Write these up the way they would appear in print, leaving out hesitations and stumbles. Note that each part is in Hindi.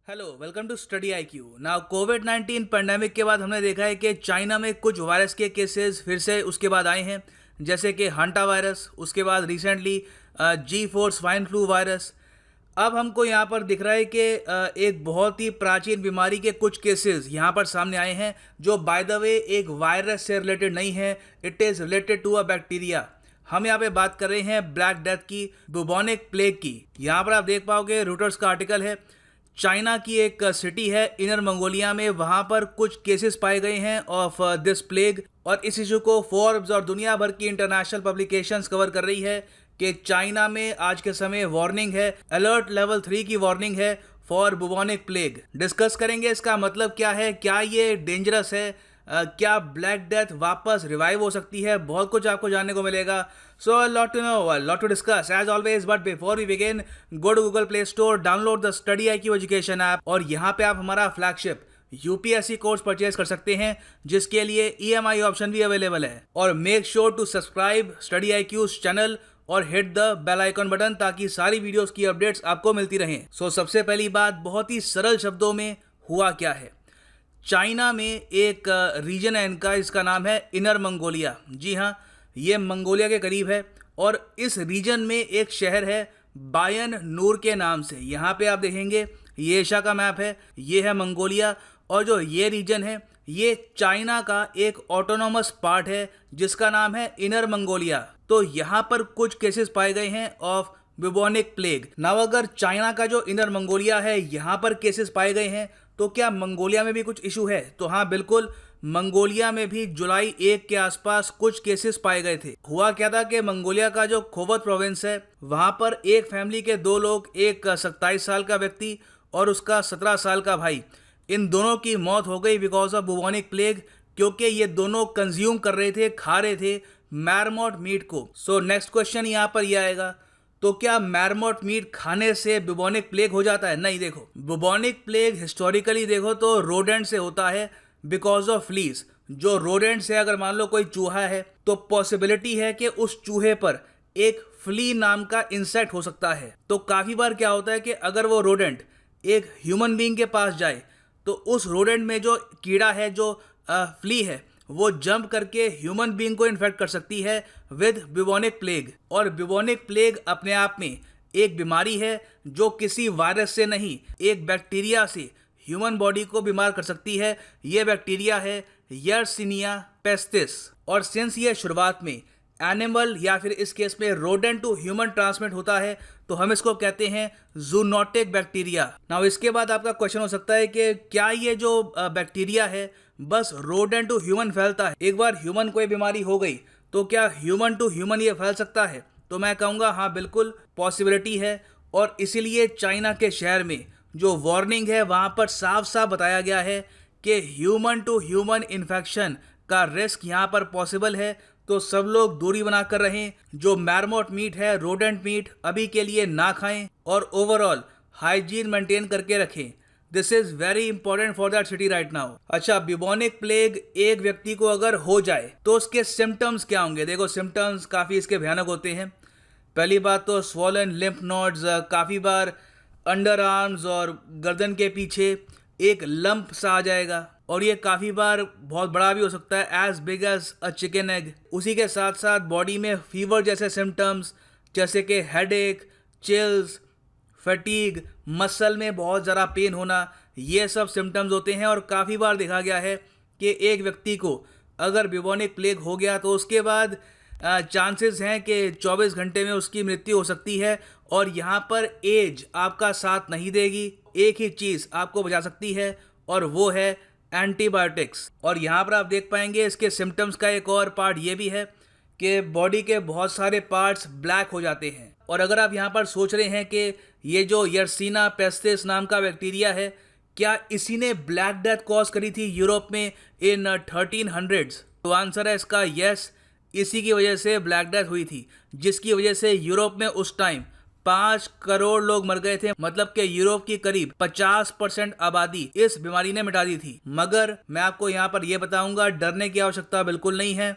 Hello welcome to study IQ। Now कोविड-19 पैंडेमिक के बाद हमने देखा है कि चाइना में कुछ वायरस के केसेस फिर से उसके बाद आए हैं, जैसे कि हंटा वायरस, उसके बाद recently G4 swine flu virus. अब हमको यहाँ पर दिख रहा है कि एक बहुत ही प्राचीन बीमारी के कुछ केसेस यहाँ पर सामने आए हैं, जो बाय द वे एक वायरस से रिलेटेड नहीं है, it is related to a bacteria. हम यहाँ पे बात कर रहे हैं ब्लैक डेथ की, बुबोनिक प्लेग की। यहाँ पर आप देख पाओगे रूटर्स का आर्टिकल है। चाइना की एक सिटी है इनर मंगोलिया में, वहाँ पर कुछ केसेस पाए गए हैं ऑफ दिस प्लेग, और इस इशू को फोर्ब्स और दुनिया भर की इंटरनेशनल पब्लिकेशंस कवर कर रही है कि चाइना में आज के समय वार्निंग है, अलर्ट लेवल 3 की वार्निंग है फॉर बुबोनिक प्लेग। डिस्कस करेंगे इसका मतलब क्या है, क्या ये डेंजरस है, क्या ब्लैक डेथ वापस रिवाइव हो सकती है, बहुत कुछ आपको जानने को मिलेगा। So lot to know, lot to discuss as always, but before we begin, go to Google Play Store, download the study IQ education app, और यहाँ पे आप हमारा फ्लैगशिप UPSC कोर्स परचेज कर सकते हैं, जिसके लिए EMI ऑप्शन भी अवेलेबल है। और make sure to subscribe study IQ channel और hit the bell icon button, ताकि सारी वीडियोस की अपडेट्स आपको मिलती रहें। सो सबसे पहली बात, बहुत ही सरल शब्दों में हुआ क्या है। चाइना में एक रीजन है इनका, इसका नाम है इनर मंगोलिया। जी हाँ, ये मंगोलिया के करीब है, और इस रीजन में एक शहर है बायन नूर के नाम से। यहाँ पे आप देखेंगे ये एशिया का मैप है, ये है मंगोलिया, और जो ये रीजन है ये चाइना का एक ऑटोनोमस पार्ट है जिसका नाम है इनर मंगोलिया। तो यहाँ पर कुछ केसेस पाए गए हैं ऑफ बुबोनिक प्लेग। नाउ अगर चाइना का जो इनर मंगोलिया है यहाँ पर केसेस पाए गए हैं, तो क्या मंगोलिया में भी कुछ इशू है? तो हाँ बिल्कुल, मंगोलिया में भी जुलाई 1 के आसपास कुछ केसेस पाए गए थे। हुआ क्या था कि मंगोलिया का जो खोवत प्रोविंस है, वहाँ पर एक फैमिली के 2 लोग, एक 27 साल का व्यक्ति और उसका 17 साल का भाई, इन दोनों की मौत हो गई बिकॉज ऑफ बुबोनिक प्लेग, क्योंकि ये दोनों कंज्यूम कर रहे थे, खा रहे थे मैरमॉट मीट को। सो नेक्स्ट क्वेश्चन यहाँ पर यह आएगा, तो क्या मैरमॉट मीट खाने से बुबोनिक प्लेग हो जाता है? नहीं, देखो, बुबोनिक प्लेग हिस्टोरिकली देखो तो रोडेंट से होता है बिकॉज ऑफ फ्लीज। जो रोडेंट से, अगर मान लो कोई चूहा है, तो पॉसिबिलिटी है कि उस चूहे पर एक फ्ली नाम का इंसेक्ट हो सकता है। तो काफ़ी बार क्या होता है कि अगर वो रोडेंट एक ह्यूमन बीइंग के पास जाए, तो उस रोडेंट में जो कीड़ा है, जो फ्ली है, वो जंप करके ह्यूमन बीइंग को इन्फेक्ट कर सकती है विद बुबोनिक प्लेग। और बुबोनिक प्लेग अपने आप में एक बीमारी है जो किसी वायरस से नहीं, एक बैक्टीरिया से ह्यूमन बॉडी को बीमार कर सकती है। ये बैक्टीरिया है यर्सिनिया पेस्टिस, और सिंस ये शुरुआत में एनिमल या फिर इस केस में रोडेंट टू ह्यूमन ट्रांसमिट होता है, तो हम इसको कहते हैं जूनोटिक बैक्टीरिया। नाउ इसके बाद आपका क्वेश्चन हो सकता है कि क्या ये जो बैक्टीरिया है बस रोडेंट टू ह्यूमन फैलता है? एक बार ह्यूमन कोई बीमारी हो गई तो क्या ह्यूमन टू ह्यूमन ये फैल सकता है? तो मैं कहूँगा हाँ बिल्कुल पॉसिबिलिटी है, और इसीलिए चाइना के शहर में जो वार्निंग है वहाँ पर साफ साफ बताया गया है कि ह्यूमन टू ह्यूमन इन्फेक्शन का रिस्क यहाँ पर पॉसिबल है। तो सब लोग दूरी बना कर रहें, जो मैरमॉट मीट है, रोडेंट मीट अभी के लिए ना खाएं, और ओवरऑल हाइजीन मेंटेन करके रखें। This is very important for that city right now. अच्छा, बुबोनिक प्लेग एक व्यक्ति को अगर हो जाए तो उसके सिम्टम्स क्या होंगे? देखो, सिम्टम्स काफ़ी इसके भयानक होते हैं। पहली बात तो स्वॉलन लिम्फ नोड्स, काफ़ी बार अंडर आर्म्स और गर्दन के पीछे एक लंप सा आ जाएगा, और ये काफ़ी बार बहुत बड़ा भी हो सकता है, as big as a chicken egg. उसी के साथ साथ बॉडी में फीवर जैसे सिम्टम्स, जैसे कि हेडेक, चिल्स, फटीग, मसल में बहुत ज़्यादा पेन होना, ये सब सिम्टम्स होते हैं। और काफ़ी बार देखा गया है कि एक व्यक्ति को अगर बुबोनिक प्लेग हो गया तो उसके बाद चांसेस हैं कि 24 घंटे में उसकी मृत्यु हो सकती है। और यहाँ पर एज आपका साथ नहीं देगी, एक ही चीज़ आपको बचा सकती है, और वो है एंटीबायोटिक्स। और यहाँ पर आप देख पाएंगे इसके सिम्टम्स का एक और पार्ट ये भी है कि बॉडी के बहुत सारे पार्ट्स ब्लैक हो जाते हैं। और अगर आप यहाँ पर सोच रहे हैं कि ये जो यर्सिना पेस्टिस नाम का बैक्टीरिया है, क्या इसी ने ब्लैक डेथ कॉज करी थी यूरोप में इन 1300s? तो आंसर है इसका यस, इसी की वजह से ब्लैक डेथ हुई थी, जिसकी वजह से यूरोप में उस टाइम 5 करोड़ लोग मर गए थे। मतलब कि यूरोप की करीब 50% आबादी इस बीमारी ने मिटा दी थी। मगर मैं आपको यहाँ पर यह बताऊंगा, डरने की आवश्यकता बिल्कुल नहीं है।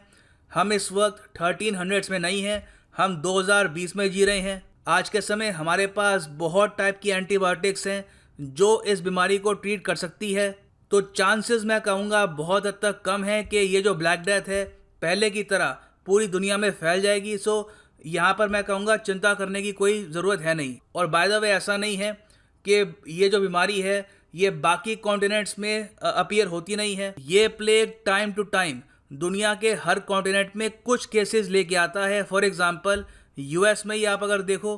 हम इस वक्त 1300s में नहीं हैं, हम 2020 में जी रहे हैं। आज के समय हमारे पास बहुत टाइप की एंटीबायोटिक्स हैं जो इस बीमारी को ट्रीट कर सकती है। तो चांसेस मैं कहूँगा बहुत हद तक कम है कि ये जो ब्लैक डेथ है पहले की तरह पूरी दुनिया में फैल जाएगी। सो यहाँ पर मैं कहूँगा चिंता करने की कोई ज़रूरत है नहीं। और बाय द वे ऐसा नहीं है कि ये जो बीमारी है ये बाकी कॉन्टिनेंट्स में अपीयर होती नहीं है। ये प्लेग टाइम टू टाइम दुनिया के हर कॉन्टिनेंट में कुछ केसेस लेके आता है। फॉर एग्जांपल यूएस में ही आप अगर देखो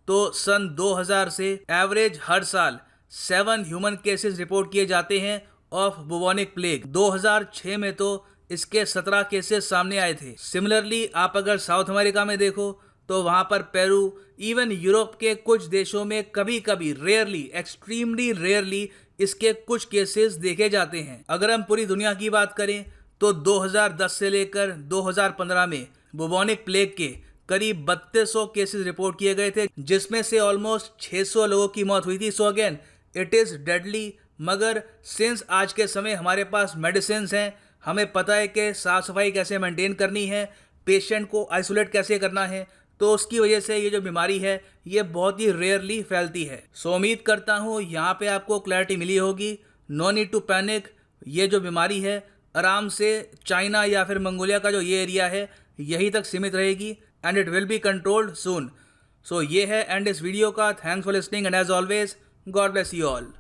तो सन 2000 से एवरेज हर साल 7 ह्यूमन केसेस रिपोर्ट किए जाते हैं ऑफ बुबोनिक प्लेग। 2006 में तो इसके 17 केसेस सामने आए थे। सिमिलरली आप अगर साउथ अमेरिका में देखो तो वहाँ पर पेरू, इवन यूरोप के कुछ देशों में कभी कभी रेयरली, एक्सट्रीमली रेयरली इसके कुछ केसेस देखे जाते हैं। अगर हम पूरी दुनिया की बात करें तो 2010 से लेकर 2015 में बुबोनिक प्लेग के करीब 3200 केसेस रिपोर्ट किए गए थे, जिसमें से ऑलमोस्ट 600 लोगों की मौत हुई थी। So again it is deadly. मगर सिंस आज के समय हमारे पास मेडिसिन हैं, हमें पता है कि साफ़ सफाई कैसे मेंटेन करनी है, पेशेंट को आइसोलेट कैसे करना है, तो उसकी वजह से ये जो बीमारी है ये बहुत ही रेयरली फैलती है। सो उम्मीद करता हूँ यहाँ पे आपको क्लैरिटी मिली होगी। No need to panic. ये जो बीमारी है आराम से चाइना या फिर मंगोलिया का जो ये एरिया है यहीं तक सीमित रहेगी and it will be controlled soon. So ये है एंड इस वीडियो का। Thanks for listening and as always God bless you all.